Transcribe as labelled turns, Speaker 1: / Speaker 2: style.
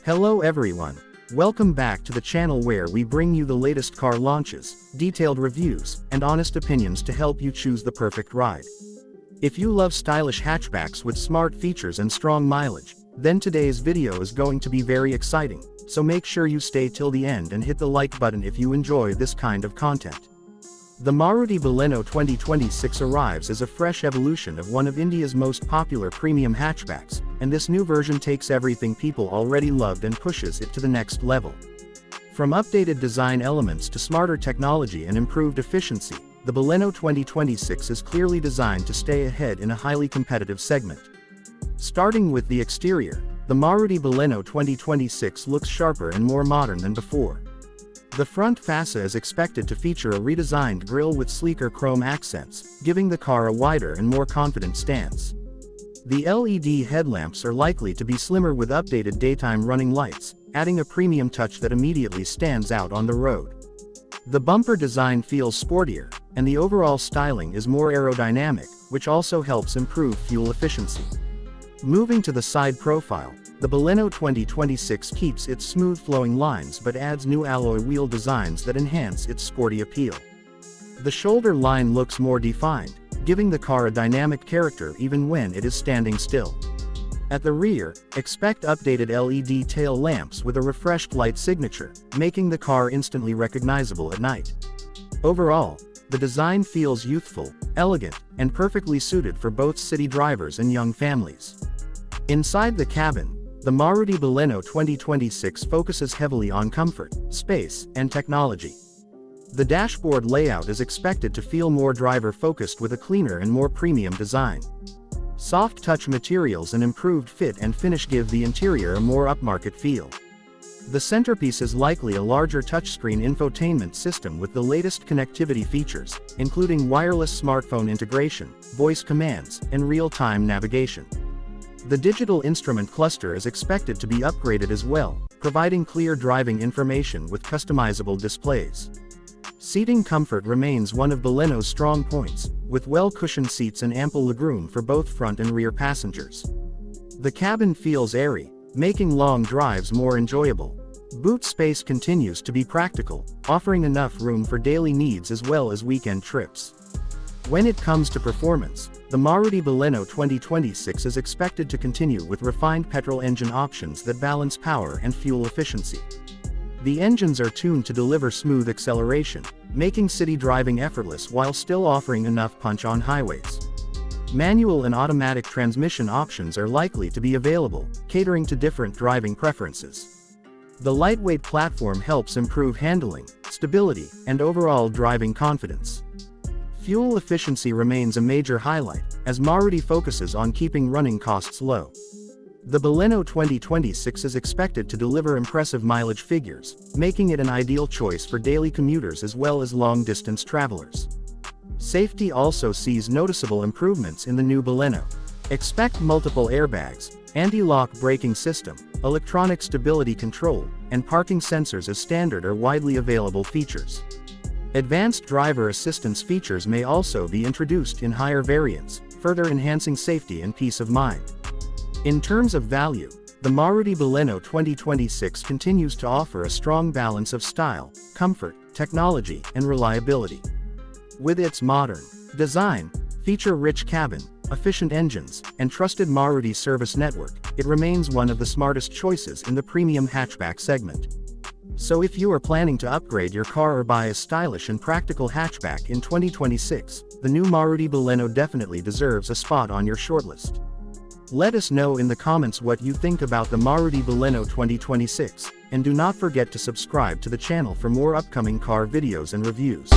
Speaker 1: Hello everyone. Welcome back to the channel where we bring you the latest car launches, detailed reviews, and honest opinions to help you choose the perfect ride. If you love stylish hatchbacks with smart features and strong mileage, then today's video is going to be very exciting, so make sure you stay till the end and hit the like button if you enjoy this kind of content. The Maruti Baleno 2026 arrives as a fresh evolution of one of India's most popular premium hatchbacks, and this new version takes everything people already loved and pushes it to the next level. From updated design elements to smarter technology and improved efficiency, the Baleno 2026 is clearly designed to stay ahead in a highly competitive segment. Starting with the exterior, the Maruti Baleno 2026 looks sharper and more modern than before. The front fascia is expected to feature a redesigned grille with sleeker chrome accents, giving the car a wider and more confident stance. The LED headlamps are likely to be slimmer with updated daytime running lights, adding a premium touch that immediately stands out on the road. The bumper design feels sportier, and the overall styling is more aerodynamic, which also helps improve fuel efficiency. Moving to the side profile, the Baleno 2026 keeps its smooth-flowing lines but adds new alloy wheel designs that enhance its sporty appeal. The shoulder line looks more defined, giving the car a dynamic character even when it is standing still. At the rear, expect updated LED tail lamps with a refreshed light signature, making the car instantly recognizable at night. Overall, the design feels youthful, elegant, and perfectly suited for both city drivers and young families. Inside the cabin, the Maruti Baleno 2026 focuses heavily on comfort, space, and technology. The dashboard layout is expected to feel more driver-focused with a cleaner and more premium design. Soft touch materials and improved fit and finish give the interior a more upmarket feel. The centerpiece is likely a larger touchscreen infotainment system with the latest connectivity features, including wireless smartphone integration, voice commands, and real-time navigation. The digital instrument cluster is expected to be upgraded as well, providing clear driving information with customizable displays. Seating comfort remains one of Baleno's strong points, with well-cushioned seats and ample legroom for both front and rear passengers. The cabin feels airy, making long drives more enjoyable. Boot space continues to be practical, offering enough room for daily needs as well as weekend trips. When it comes to performance, the Maruti Baleno 2026 is expected to continue with refined petrol engine options that balance power and fuel efficiency. The engines are tuned to deliver smooth acceleration, making city driving effortless while still offering enough punch on highways. Manual and automatic transmission options are likely to be available, catering to different driving preferences. The lightweight platform helps improve handling, stability, and overall driving confidence. Fuel efficiency remains a major highlight, as Maruti focuses on keeping running costs low. The Baleno 2026 is expected to deliver impressive mileage figures, making it an ideal choice for daily commuters as well as long-distance travelers. Safety also sees noticeable improvements in the new Baleno. Expect multiple airbags, anti-lock braking system, electronic stability control, and parking sensors as standard or widely available features. Advanced driver assistance features may also be introduced in higher variants, further enhancing safety and peace of mind. In terms of value, the Maruti Baleno 2026 continues to offer a strong balance of style, comfort, technology, and reliability. With its modern design, feature-rich cabin, efficient engines, and trusted Maruti service network, it remains one of the smartest choices in the premium hatchback segment. So if you are planning to upgrade your car or buy a stylish and practical hatchback in 2026, the new Maruti Baleno definitely deserves a spot on your shortlist. Let us know in the comments what you think about the Maruti Baleno 2026, and do not forget to subscribe to the channel for more upcoming car videos and reviews.